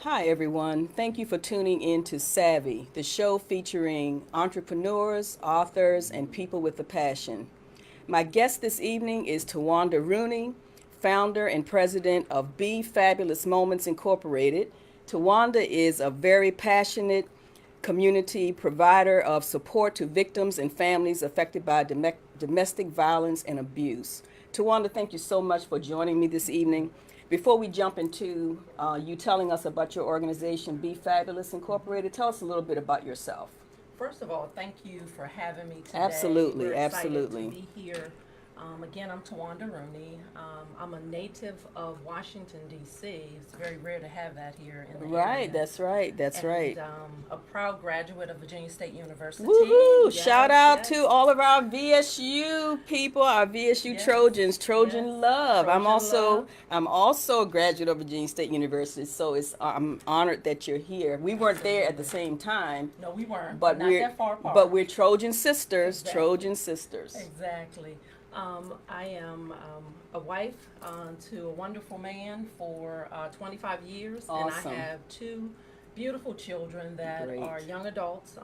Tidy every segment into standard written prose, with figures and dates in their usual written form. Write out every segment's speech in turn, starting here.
Hi, everyone. Thank you for tuning in to Savvy, the show featuring entrepreneurs, authors, and people with a passion. My guest this evening is Tawanda Rooney, founder and president of Be Fabulous Moments Incorporated. Tawanda is a very passionate community provider of support to victims and families affected by domestic violence and abuse. Tawanda, thank you so much for joining me this evening. Before we jump into you telling us about your organization, Be Fabulous Incorporated, tell us a little bit about yourself. First of all, thank you for having me today. Absolutely, We're excited absolutely. to be here. Again, I'm Tawanda Rooney. I'm a native of Washington, D.C. It's very rare to have that here in the Right, area. that's right, that's right. And a proud graduate of Virginia State University. Woohoo! Yes, Shout out yes, to all of our VSU people, our VSU yes, Trojans, yes. Trojan love. I'm Trojan also love. I'm also a graduate of Virginia State University, so I'm honored that you're here. We weren't there at the Absolutely. same time, No, we weren't. but Not we're that far apart. but we're Trojan sisters, Exactly. Trojan sisters. Exactly. I am a wife to a wonderful man for 25 years, Awesome. and I have two beautiful children that Great. are young adults,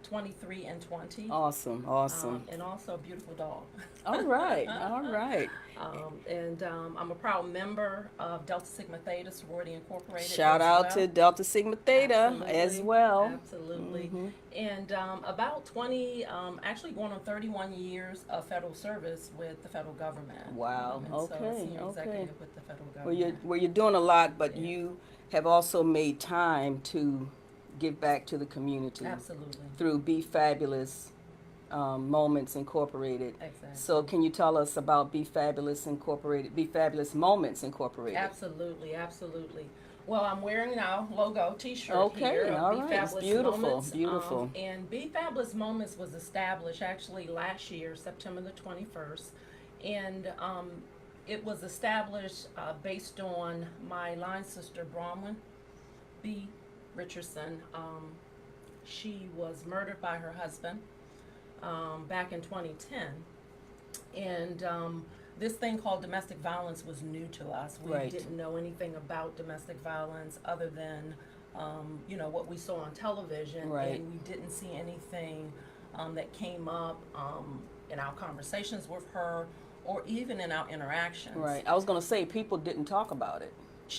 23 and 20, Awesome, awesome. and also a beautiful dog. All right, all right. I'm a proud member of Delta Sigma Theta Sorority Incorporated. Shout as out well. to Delta Sigma Theta as Absolutely, well. Absolutely. And about 20, actually going on 31 years of federal service with the federal government. Wow. And so Okay. senior Okay. executive with the federal Well, you're government. doing a lot, but Yeah. you have also made time to give back to the community Absolutely. through Be Fabulous Moments Incorporated. Exactly. So, can you tell us about Be Fabulous Incorporated, Be Fabulous Moments Incorporated? Absolutely, absolutely. Well, I'm wearing our logo T-shirt Okay, here. all Be right. It's Fabulous beautiful, Moments. beautiful. And Be Fabulous Moments was established actually last year, September the 21st, and it was established based on my line sister Bronwyn B. Richardson. She was murdered by her husband back in 2010, and this thing called domestic violence was new to us. We Right. didn't know anything about domestic violence other than what we saw on television, Right. and we didn't see anything that came up in our conversations with her or even in our interactions. Right. I was going to say, people didn't talk about it.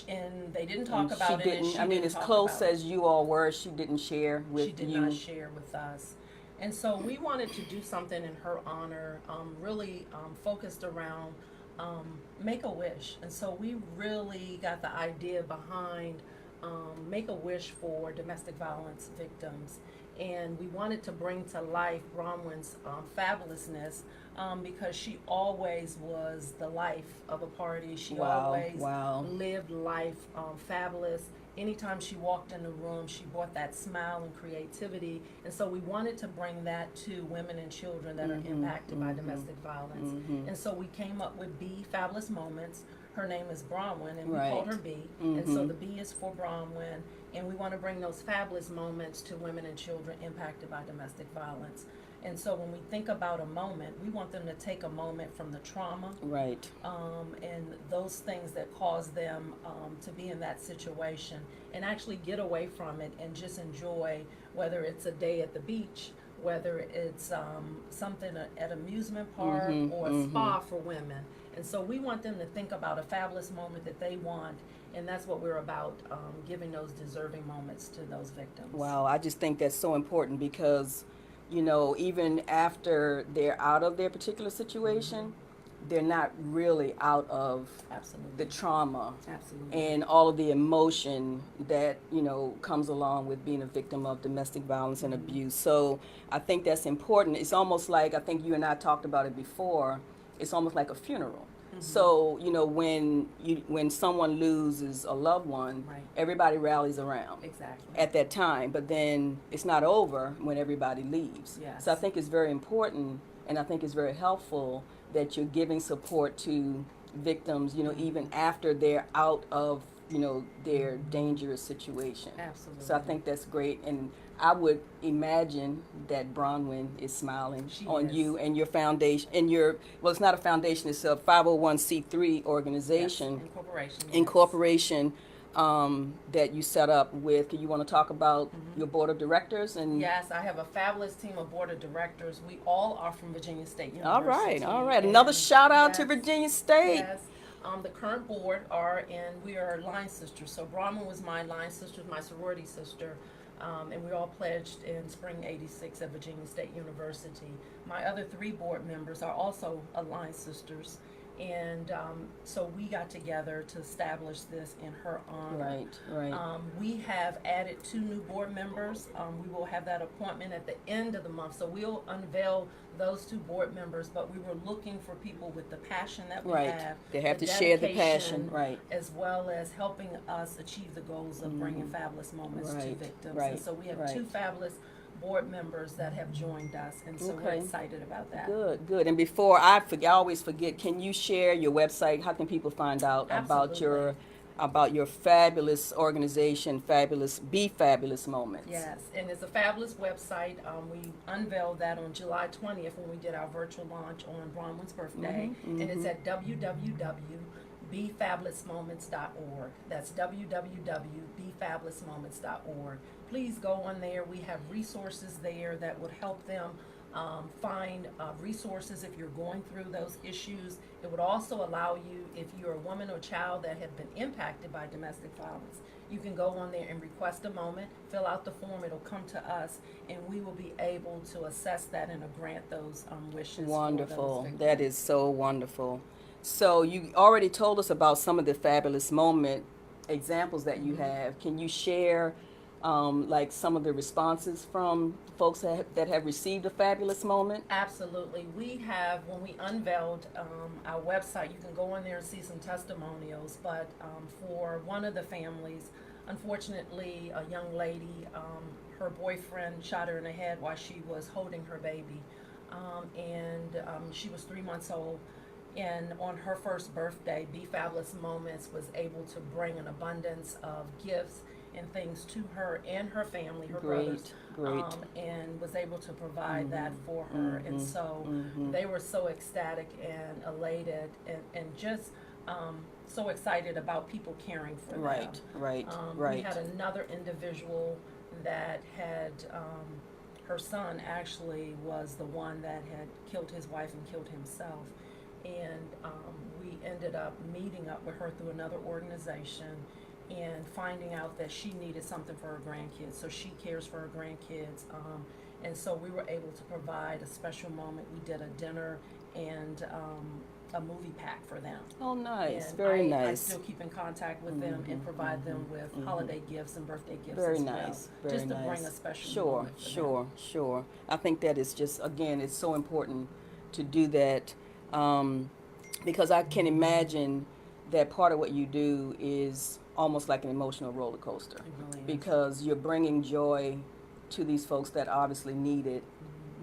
And they didn't And talk about it. she And didn't, she I mean, didn't as talk close about it. as you all were, she didn't share with She did you. not share with us. And so we wanted to do something in her honor, really focused around Make a Wish. And so we really got the idea behind Make a Wish for domestic violence victims. And we wanted to bring to life Bronwyn's fabulousness because she always was the life of a party. She Wow, always wow. lived life fabulous. Anytime she walked in the room, she brought that smile and creativity. And so we wanted to bring that to women and children that are impacted by domestic violence. And so we came up with B Fabulous Moments. Her name is Bronwyn, and we Right. called her B. And so the B is for Bronwyn. And we want to bring those fabulous moments to women and children impacted by domestic violence. And so when we think about a moment, we want them to take a moment from the trauma Right. and those things that cause them to be in that situation and actually get away from it and just enjoy, whether it's a day at the beach, whether it's something at amusement park or a spa for women. And so we want them to think about a fabulous moment that they want, and that's what we're about, giving those deserving moments to those victims. Wow, I just think that's so important because, even after they're out of their particular situation, they're not really out of Absolutely. the trauma Absolutely. and all of the emotion that, comes along with being a victim of domestic violence and abuse. So I think that's important. It's almost like, I think you and I talked about it before, it's almost like a funeral. So, when someone loses a loved one, Right. everybody rallies around Exactly. at that time, but then it's not over when everybody leaves. Yes. So I think it's very important, and I think it's very helpful that you're giving support to victims, even after they're out of, their dangerous situation. Absolutely. So I think that's great, and I would imagine that Bronwyn is smiling She on is. you and your foundation, well, it's not a foundation, it's a 501c3 organization. Yes. Incorporation. Yes. Incorporation that you set up with. Can you want to talk about your board of directors? And Yes, I have a fabulous team of board of directors. We all are from Virginia State all University. right, all right. Another And shout out to yes, Virginia State. Yes. The current board are, and we are line sisters. So Brahma was my line sister, my sorority sister. And we all pledged in spring '86 at Virginia State University. My other 3 board members are also line sisters. And so we got together to establish this in her honor. Right, right. We have added 2 new board members. We will have that appointment at the end of the month. So we'll unveil those 2 board members, but we were looking for people with the passion that we Right. have. They have the to share the dedication, passion, right. As well as helping us achieve the goals of bringing fabulous moments to Right, victims. right, And so we have right. 2 fabulous board members that have joined us, and so we're Okay. excited about that. Good, good. And before I always forget, can you share your website? How can people find out about your fabulous organization, Be Fabulous Moments? Yes, and it's a fabulous website. We unveiled that on July 20th when we did our virtual launch on Bronwyn's birthday, and it's at www.befabulousmoments.org. That's www.befabulousmoments.org. Please go on there. We have resources there that would help them find resources if you're going through those issues. It would also allow you, if you're a woman or child that have been impacted by domestic violence, you can go on there and request a moment, fill out the form, it'll come to us, and we will be able to assess that and grant those wishes. Wonderful. For those That is so wonderful. So you already told us about some of the fabulous moment examples that you have. Can you share like some of the responses from folks that have received a fabulous moment? Absolutely. We have, when we unveiled our website, you can go on there and see some testimonials, but for one of the families, unfortunately, a young lady, her boyfriend shot her in the head while she was holding her baby, and she was 3 months old. And on her first birthday, Be Fabulous Moments was able to bring an abundance of gifts and things to her and her family, her brothers, and was able to provide that for her. And so they were so ecstatic and elated and just so excited about people caring for them. Right. We had another individual that had, her son actually was the one that had killed his wife and killed himself. And we ended up meeting up with her through another organization and finding out that she needed something for her grandkids. So she cares for her grandkids. And so we were able to provide a special moment. We did a dinner and a movie pack for them. Oh, nice. And Very I nice. still keep in contact with them and provide them with holiday gifts and birthday gifts Very as nice. well. Very Just to nice. bring a special Sure, moment for them. sure. I think that is just, again, it's so important to do that because I can imagine that part of what you do is almost like an emotional roller coaster really is. because you're bringing joy to these folks that obviously need it,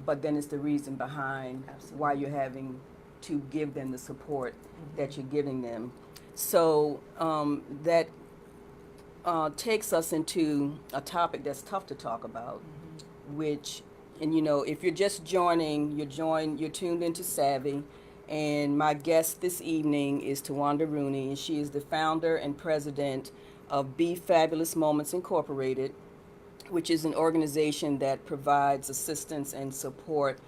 but then it's the reason behind why you're having to give them the support that you're giving them. So that takes us into a topic that's tough to talk about, which, and you know, if you're just joining, you're tuned into Savvy. And my guest this evening is Tawanda Rooney, and she is the founder and president of Be Fabulous Moments Incorporated, which is an organization that provides assistance and support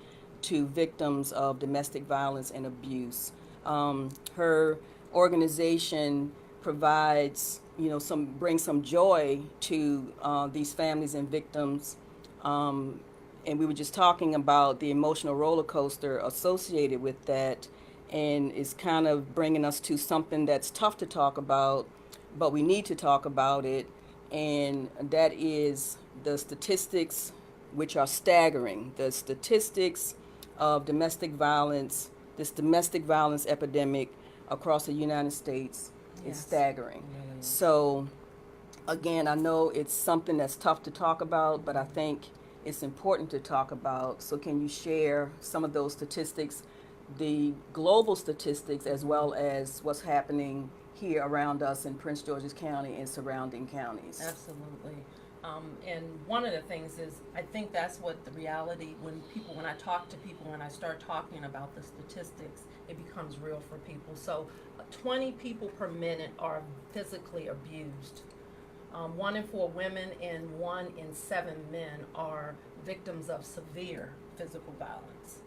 to victims of domestic violence and abuse. Her organization provides, brings some joy to these families and victims. And we were just talking about the emotional roller coaster associated with that, and it's kind of bringing us to something that's tough to talk about, but we need to talk about it, and that is the statistics, which are staggering. The statistics of domestic violence, this domestic violence epidemic across the United States is staggering. Really is. So, again, I know it's something that's tough to talk about, but I think it's important to talk about. So can you share some of those statistics, the global statistics, as well as what's happening here around us in Prince George's County and surrounding counties? Absolutely. And one of the things is, I think that's what the reality, when I talk to people, when I start talking about the statistics, it becomes real for people. So 20 people per minute are physically abused. 1 in 4 women and 1 in 7 men are victims of severe physical violence.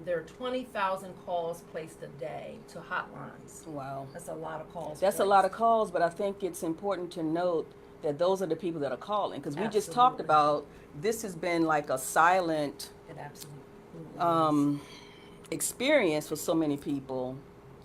There are 20,000 calls placed a day to hotlines. Wow. That's a lot of calls. That's a lot of calls, but I think it's important to note that those are the people that are calling, because we just talked Absolutely. about this has been like a silent It absolutely is. experience for so many people.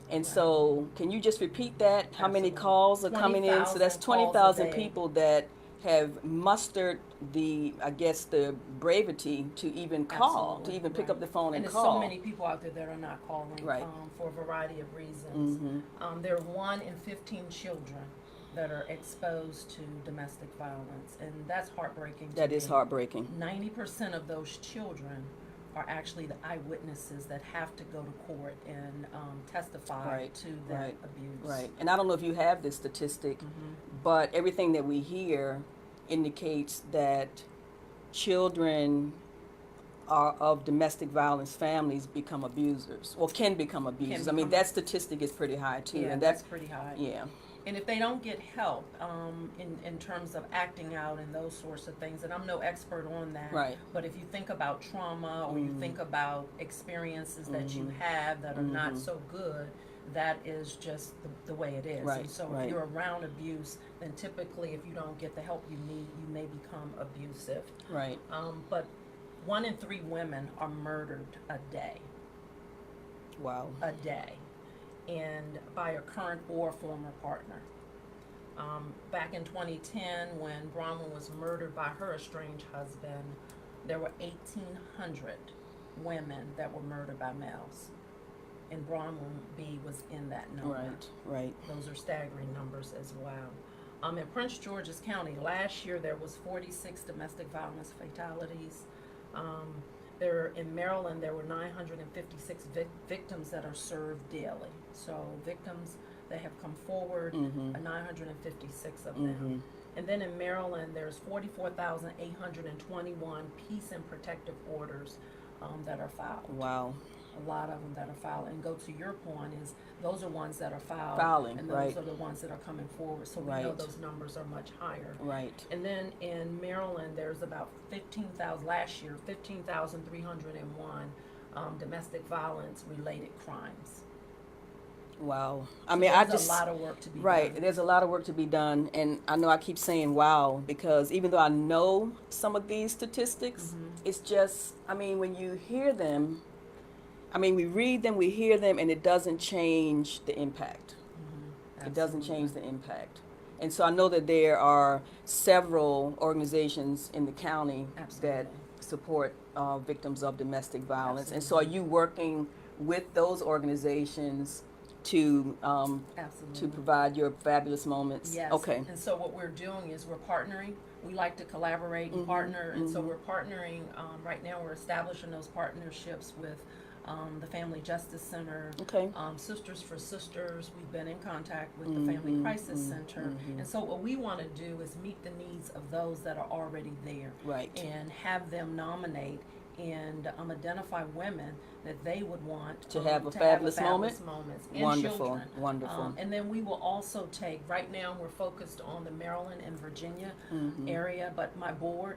And Right. so, can you just repeat that? How many Absolutely. calls are coming in? So that's 20,000 calls a 20,000 day. people that have mustered the, I guess, the bravery to even call, Absolutely. to even pick Right. up the phone and there's call. so many people out there that are not calling, Right. For a variety of reasons. Mhm. There are 1 in 15 children that are exposed to domestic violence, and that's heartbreaking. That is heartbreaking. 90% of those children are actually the eyewitnesses that have to go to court and testify Right, to that right, abuse. Right. And I don't know if you have this statistic, but everything that we hear indicates that children are of domestic violence families become abusers, or can become abusers. I mean, become- that statistic is pretty high too. Yeah, And that's pretty high. yeah. And if they don't get help in terms of acting out and those sorts of things, and I'm no expert on that, Right. but if you think about trauma or you think about experiences that you have that are not so good, that is just the way it is. Right, And so right. if you're around abuse, then typically if you don't get the help you need, you may become abusive. Right. But 1 in 3 women are murdered a day. Wow. A day, and by a current or former partner. Back in 2010, when Bronwyn was murdered by her estranged husband, there were 1,800 women that were murdered by males, and Bronwyn B was in that number. Right. Right. Those are staggering numbers as well. In Prince George's County, last year there was 46 domestic violence fatalities. In Maryland, there were 956 victims that are served daily. So victims that have come forward, 956 of them. And then in Maryland, there's 44,821 peace and protective orders that are filed. Wow. A lot of them that are filed. And go to your point is those are ones that are filed. Filing, and those right. are the ones that are coming forward. So we know Right. those numbers are much higher. Right. And then in Maryland, there's about 15,000, last year, 15,301 domestic violence related crimes. Wow. I So mean, I there's just a lot of work to be right. done. There's a lot of work to be done, and I know I keep saying wow because even though I know some of these statistics, it's just, I mean, when you hear them, I mean, we read them, we hear them, and it doesn't change the impact. It doesn't change the impact. And so I know that there are several organizations in the county that support victims of domestic violence. And so are you working with those organizations to provide your fabulous moments? Yes. Okay. And so what we're doing is we're partnering. We like to collaborate and partner. And so we're partnering. Right now we're establishing those partnerships with the Family Justice Center, Okay. Sisters for Sisters. We've been in contact with the Family Crisis Center. And so what we want to do is meet the needs of those that are already there. Right. And have them nominate and identify women that they would want To have a fabulous moments and Wonderful. children. Wonderful. And then we will also take, right now we're focused on the Maryland and Virginia area, but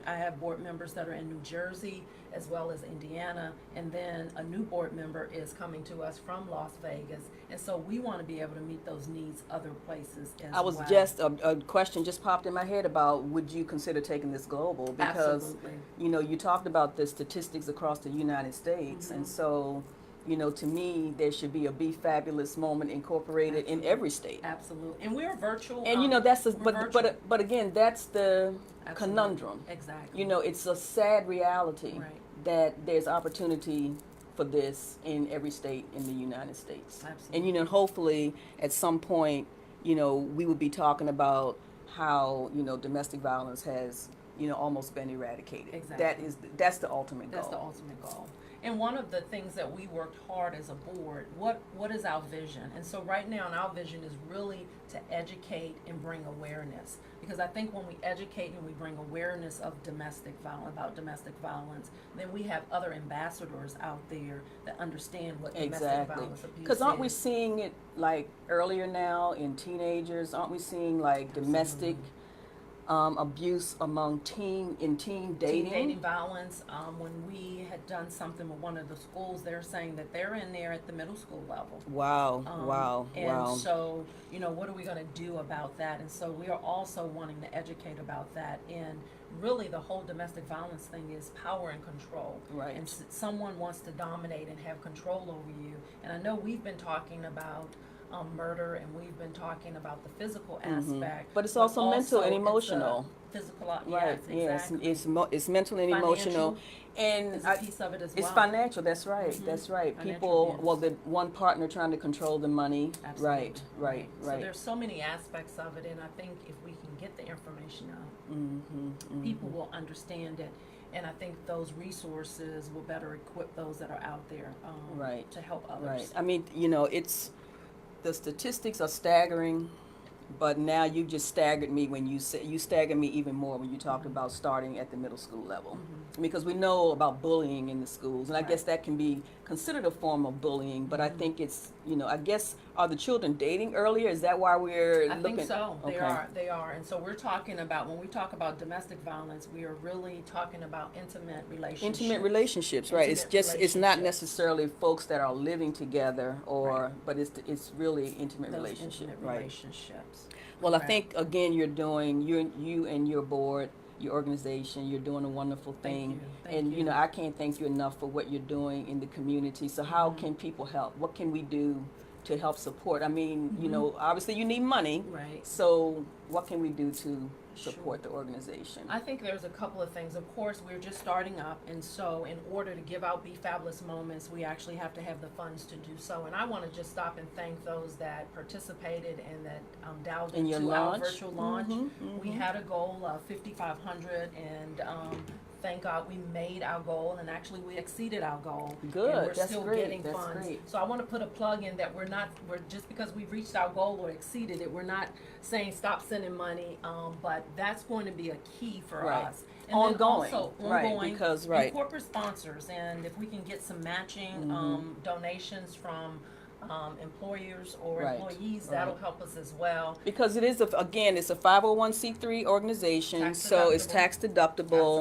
I have board members that are in New Jersey as well as Indiana, and then a new board member is coming to us from Las Vegas. And so we want to be able to meet those needs other places as well. I was just, a question just popped in my head about would you consider taking this global? Because, Absolutely. you know, you talked about the statistics across the United States. And so, you know, to me, there should be a Be Fabulous moment incorporated in every state. Absolutely. And we're virtual. And, you know, that's, we're virtual. but again, that's the Absolutely. conundrum. Exactly. You know, it's a sad reality Right. that there's opportunity for this in every state in the United States. Absolutely. And, you know, hopefully at some point, you know, we will be talking about how, you know, domestic violence has, you know, almost been eradicated. Exactly. That's the ultimate goal. That's the ultimate goal. And one of the things that we worked hard as a board, what is our vision? And so right now, our vision is really to educate and bring awareness. Because I think when we educate and we bring awareness of about domestic violence, then we have other ambassadors out there that understand what domestic Exactly. violence abuse Because aren't we is. seeing it like earlier now in teenagers? Aren't we seeing like domestic abuse among teen dating? Teen dating violence, when we had done something with one of the schools, they're saying that they're in there at the middle school level. Wow, wow, And wow. so, what are we going to do about that? And so we are also wanting to educate about that. And really, the whole domestic violence thing is power and control. Right. And someone wants to dominate and have control over you. And I know we've been talking about murder, and we've been talking about the physical aspect. But it's also mental and it's a emotional. Physical, Right. yes, exactly. It's mental and emotional, and Is a piece of it as well. it's financial. That's right. That's right. Financial People, abuse. well, the one partner trying to control the money. Absolutely. Right. So there's so many aspects of it, and I think if we can get the information out, people will understand it. And I think those resources will better equip those that are out there Right. to help others. Right. I mean, the statistics are staggering, but now you just staggered me when you staggered me even more when you talked about starting at the middle school level, because we know about bullying in the schools, and I guess that can be considered a form of bullying. But I think it's I guess, are the children dating earlier? Is that why we're I looking? think so. Okay. They are. And so we're talking about, when we talk about domestic violence, we are really talking about intimate relationships. Intimate relationships, right? It's not relationships. necessarily folks that are living together, Right. but it's really intimate Those relationship, intimate right? relationships. Well, I Correct. think again, you and your board, your organization, you're doing a wonderful thing. Thank you. And I can't thank you enough for what you're doing in the community. So how can people help? What can we do to help support? I mean, obviously you need money. Right. So what can we do to support the organization? I think there's a couple of things. Of course, we're just starting up, and so in order to give out Be Fabulous moments, we actually have to have the funds to do so. And I want to just stop and thank those that participated and that dialed In your into our launch? virtual launch. We had a goal of 5,500, and thank God we made our goal, and actually we exceeded our goal. Good. And we're That's still great. getting That's funds. great. So I want to put a plug in that we're just because we've reached our goal or exceeded it, we're not saying stop sending money, but that's going to be a key for Right. us. And Ongoing. then also Right, ongoing, because, and right. corporate sponsors, and if we can get some matching donations from employers or Right, employees, right. that'll help us as well. Because it's a 501c3 organization, Tax so it's deductible. tax deductible.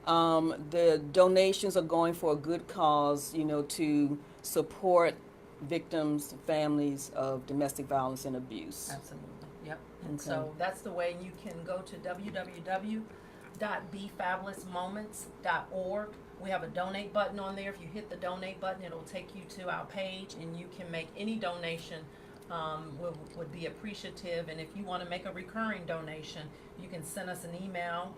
Absolutely. The donations are going for a good cause, to support victims, families of domestic violence and abuse. Absolutely. Yep. And Okay. so that's the way. You can go to www.befabulousmoments.org. We have a donate button on there. If you hit the donate button, it'll take you to our page, and you can make any donation. Would be appreciative. And if you want to make a recurring donation, you can send us an email,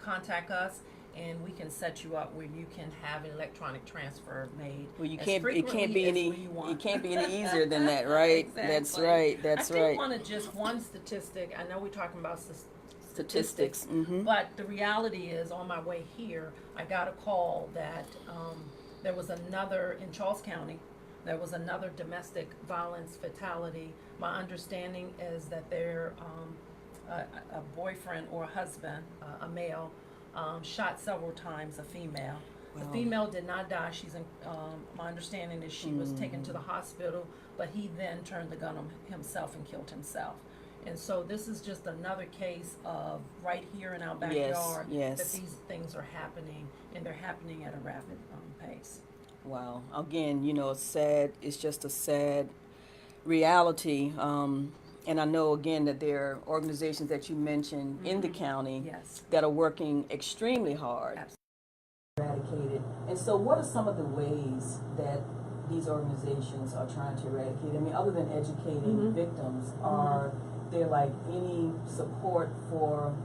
contact us, and we can set you up where you can have an electronic transfer made. Well, as it can't be frequently any as you want. it can't be any easier than that, right? That's Exactly. right. That's I did right. want to just one statistic. I know we're talking about Statistics. but the reality is, on my way here, I got a call that there was another in Charles County. There was another domestic violence fatality. My understanding is that there a boyfriend or a husband, a male, shot several times a female. The Wow. female did not die. She's in, my understanding is she was taken to the hospital, but he then turned the gun on himself and killed himself. And so this is just another case of right here in our backyard yes. that these things are happening, and they're happening at a rapid pace. Wow. Again, it's just a sad reality. And I know, again, that there are organizations that you mentioned in the county Yes. that are working extremely hard. Absolutely. Eradicated. And so what are some of the ways that these organizations are trying to eradicate? I mean, other than educating victims, are there like any support for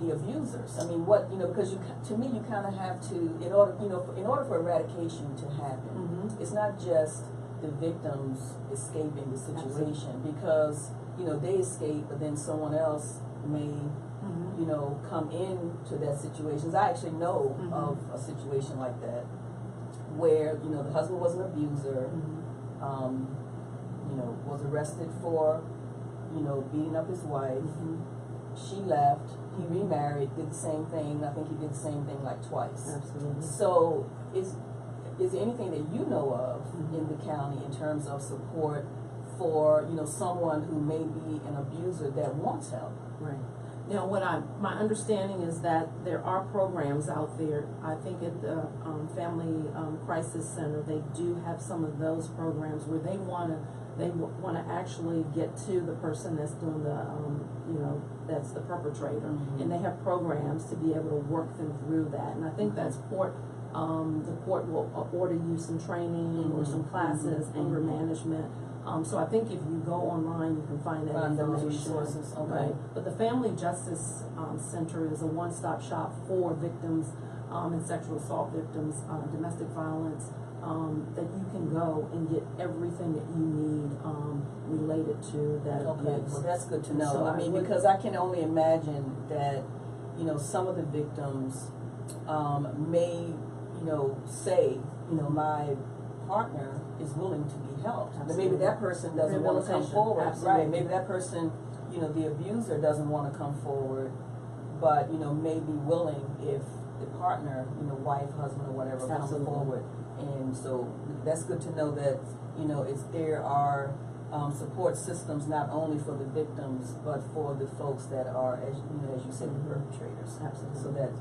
the abusers? I mean, because to me, you kind of have to, in order for eradication to happen, it's not just the victims escaping the situation, because, they escape, but then someone else may, come into that situation. I actually know of a situation like that. where, you know, the husband was an abuser, you know, was arrested for, you know, beating up his wife. She left, he remarried, did the same thing. I think he did the same thing like twice. Absolutely. So is there anything that you know of in the county in terms of support for, you know, someone who may be an abuser that wants help? Right. Now, my understanding is that there are programs out there. I think at the Family Crisis Center, they do have some of those programs where they want to actually get to the person that's doing the, you know, that's the perpetrator, and they have programs to be able to work them through that. And I think that's the court will order you some training or some classes, anger management. So I think if you go online, you can find that information. Those resources, okay. Right. But the Family Justice Center is a one-stop shop for victims and sexual assault victims, domestic violence, that you can go and get everything that you need related to that Okay, abuse. well, that's good to know. So I mean, because I can only imagine that, you know, some of the victims may, you know, say, you know, my partner is willing to be helped. But maybe that person doesn't want to come forward. Absolutely. Right. Maybe that person, you know, the abuser doesn't want to come forward, but, you know, may be willing if the partner, you know, wife, husband, or whatever, comes forward. And so that's good to know that, you know, there are support systems not only for the victims but for the folks that are, as you said, the perpetrators. Absolutely. So that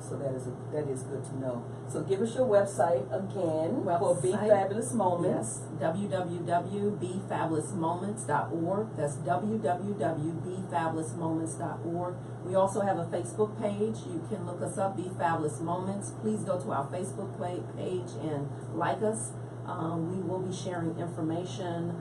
is good to know. So give us your website again for Be Fabulous Moments. Yes, www.befabulousmoments.org. That's www.befabulousmoments.org. We also have a Facebook page. You can look us up, Be Fabulous Moments. Please go to our Facebook page and like us. We will be sharing information,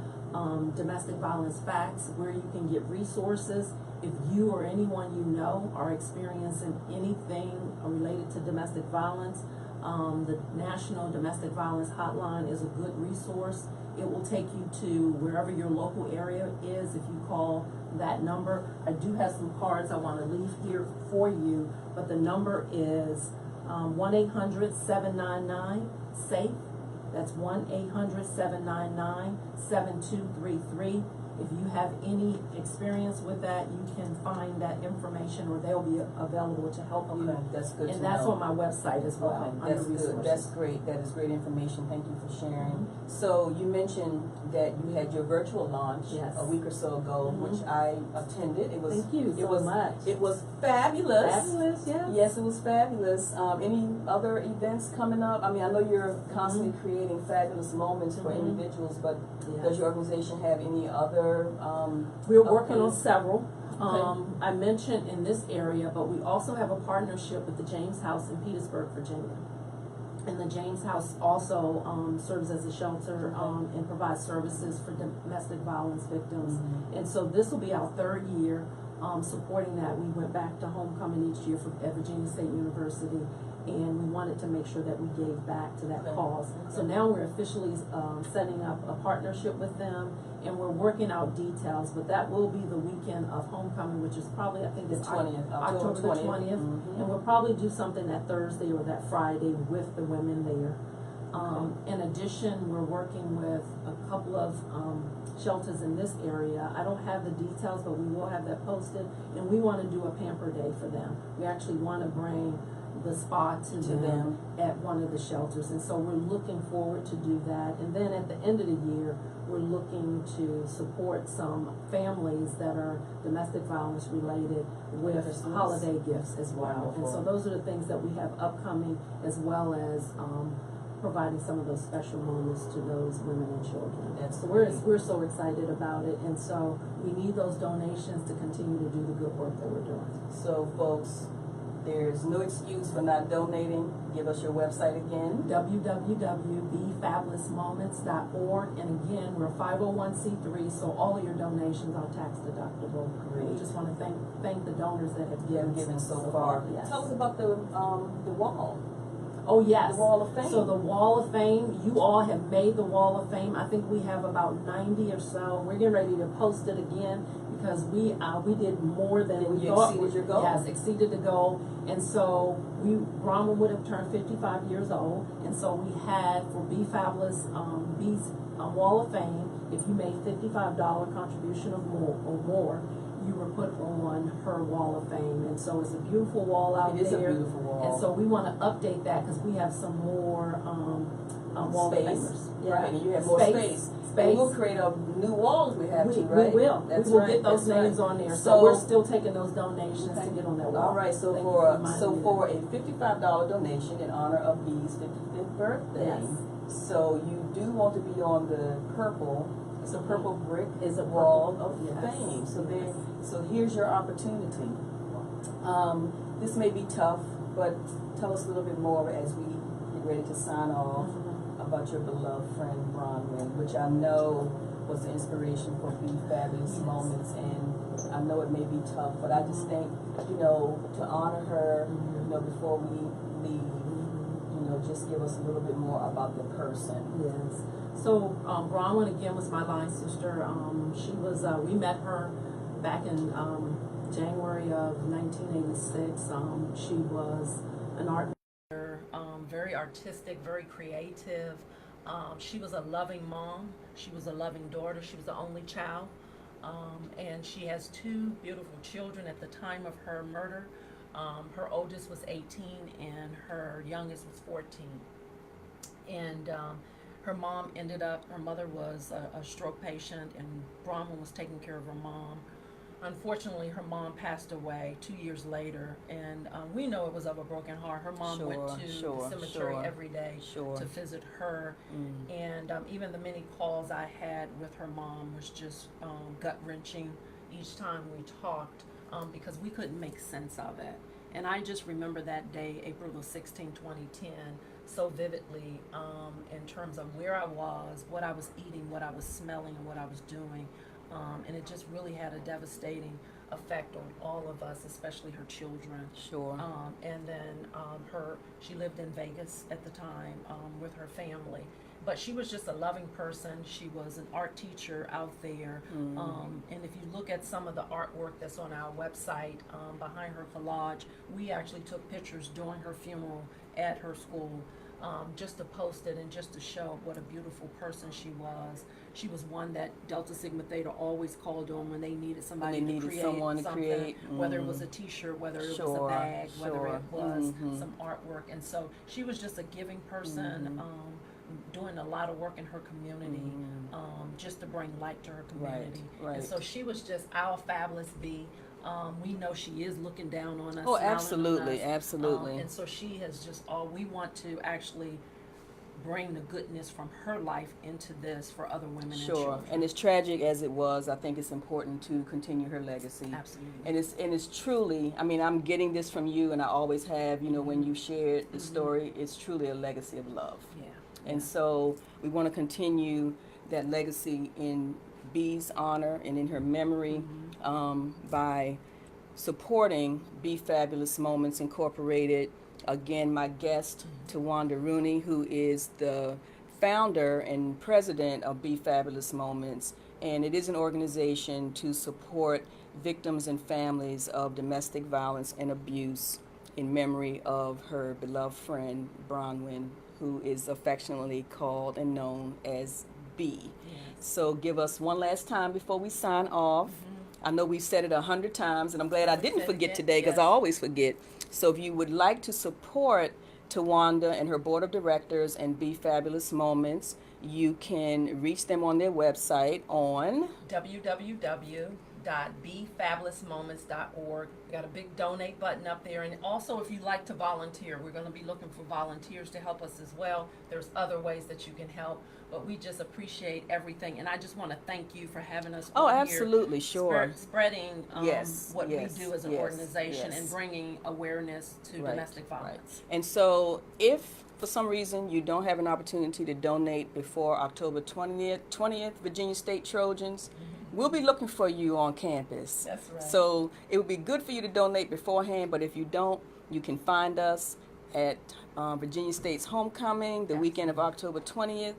domestic violence facts, where you can get resources. If you or anyone you know are experiencing anything related to domestic violence, the National Domestic Violence Hotline is a good resource. It will take you to wherever your local area is if you call that number. I do have some cards I want to leave here for you, but the number is 1-800-799-SAFE. That's 1-800-799-7233. If you have any experience with that, you can find that information, or they'll be available to help you. Okay, that's good to know. And that's on my website as well. Okay, under that's good. resources. That's great. That is great information. Thank you for sharing. So you mentioned that you had your virtual launch a week or so ago, which I attended. It was Thank you so much. It was fabulous. Fabulous, yes. Yes, it was fabulous. Any other events coming up? I mean, I know you're constantly creating fabulous moments for individuals, but does your organization have any other? We're working on several. I mentioned in this area, but we also have a partnership with the James House in Petersburg, Virginia. And the James House also serves as a shelter and provides services for domestic violence victims. And so this will be our third year supporting that. We went back to homecoming each year at Virginia State University, and we wanted to make sure that we gave back to that cause. So now we're officially setting up a partnership with them, and we're working out details, but that will be the weekend of homecoming, which is probably, I think it's October the 20th. And we'll probably do something that Thursday or that Friday with the women there. In addition, we're working with a couple of shelters in this area. I don't have the details, but we will have that posted, and we want to do a pamper day for them. We actually want to bring the spa to them at one of the shelters, and so we're looking forward to do that. And then at the end of the year, we're looking to support some families that are domestic violence related with holiday gifts as well. And so those are the things that we have upcoming, as well as providing some of those special moments to those women and children. So we're so excited about it, and so we need those donations to continue to do the good work that we're doing. So folks, there's no excuse for not donating. Give us your website again. www.befabulousmoments.org. And again, we're a 501c3, so all of your donations are tax deductible. Great. We just want to thank the donors that have given so far. Yes. Tell us about the wall. Oh, yes. The Wall of Fame. So the Wall of Fame, you all have made the Wall of Fame. I think we have about 90 or so. We're getting ready to post it again, because we did more than And we you thought. exceeded your goal. Yes, exceeded the goal, and so Bronwyn would have turned 55 years old, and so we had for Be Fabulous Be's Wall of Fame. If you made $55 contribution or more, you were put on her Wall of Fame, and so it's a beautiful wall out there. It is a beautiful wall. And so we want to update that because we have some more Wall of Space. Famers. Right, and you have more space. And we'll create a new walls we have to, right? We will. That's we will right. get those That's names right. on there. So So we're still taking those donations to get on that wall. All right, so Thank you for reminding me. a $55 donation in honor of Bee's 55th birthday. Yes. So you do want to be on the purple. It's a purple brick. Is a wall purple- of yes. fame. So there. So here's your opportunity. This may be tough, but tell us a little bit more as we get ready to sign off about your beloved friend Bronwyn, which I know was the inspiration for Be Fabulous Yes. Moments, and I know it may be tough, but I just think, to honor her, before we leave, just give us a little bit more about the person. Yes. So Bronwyn again was my line sister. She was we met her back in January of 1986. She was an art. Very artistic, very creative. She was a loving mom. She was a loving daughter. She was the only child. And she has two beautiful children at the time of her murder. Her oldest was 18 and her youngest was 14. And her mother was a stroke patient, and Bronwyn was taking care of her mom. Unfortunately, her mom passed away 2 years later, and we know it was of a broken heart. Her mom went to the cemetery every day to visit her, and even the many calls I had with her mom was just gut-wrenching each time we talked, because we couldn't make sense of it. And I just remember that day, April the 16th, 2010, so vividly, in terms of where I was, what I was eating, what I was smelling, and what I was doing. And it just really had a devastating effect on all of us, especially her children. Sure. And then she lived in Vegas at the time with her family. But she was just a loving person. She was an art teacher out there. And if you look at some of the artwork that's on our website behind her collage, we actually took pictures during her funeral at her school, just to post it and just to show what a beautiful person she was. She was one that Delta Sigma Theta always called on when they needed somebody to create something, whether it was a t-shirt, whether it was a bag, whether it was some artwork. And so she was just a giving person, doing a lot of work in her community, just to bring light to her community. Right. And so she was just our fabulous bee. We know she is looking down on us. Oh, smiling on absolutely, us. absolutely. And so she has just we want to actually bring the goodness from her life into this for other women and children. And as tragic as it was, I think it's important to continue her legacy. Absolutely. And it's truly, I'm getting this from you, and I always have, when you shared the story, it's truly a legacy of love. Yeah. And so we want to continue that legacy in Bee's honor and in her memory, by supporting Be Fabulous Moments Incorporated. Again, my guest, Tawanda Rooney, who is the founder and president of Be Fabulous Moments, and it is an organization to support victims and families of domestic violence and abuse in memory of her beloved friend, Bronwyn, who is affectionately called and known as B. Yes. So give us one last time before we sign off. I know we've said it 100 times, and I'm glad I didn't forget today, because I always forget. So if you would like to support Tawanda and her board of directors and Be Fabulous Moments, you can reach them on their website on www.befabulousmoments.org. We got a big donate button up there, and also if you'd like to volunteer, we're going to be looking for volunteers to help us as well. There's other ways that you can help, but we just appreciate everything, and I just want to thank you for having us on absolutely, here, sure. Spreading what we do as an organization yes. and bringing awareness to domestic violence. And so if for some reason you don't have an opportunity to donate before October 20th, Virginia State Trojans, we'll be looking for you on campus. That's right. So it would be good for you to donate beforehand, but if you don't, you can find us at Virginia State's homecoming the weekend of October 20th.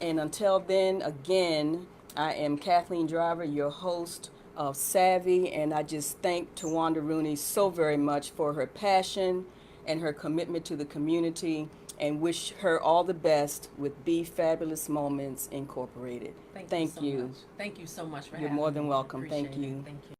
And until then, again, I am Kathleen Driver, your host of Savvy, and I just thank Tawanda Rooney so very much for her passion and her commitment to the community, and wish her all the best with Be Fabulous Moments Incorporated. Thank you so much. Thank you so much for having me. You're more than welcome. Appreciate Thank you. Thank you.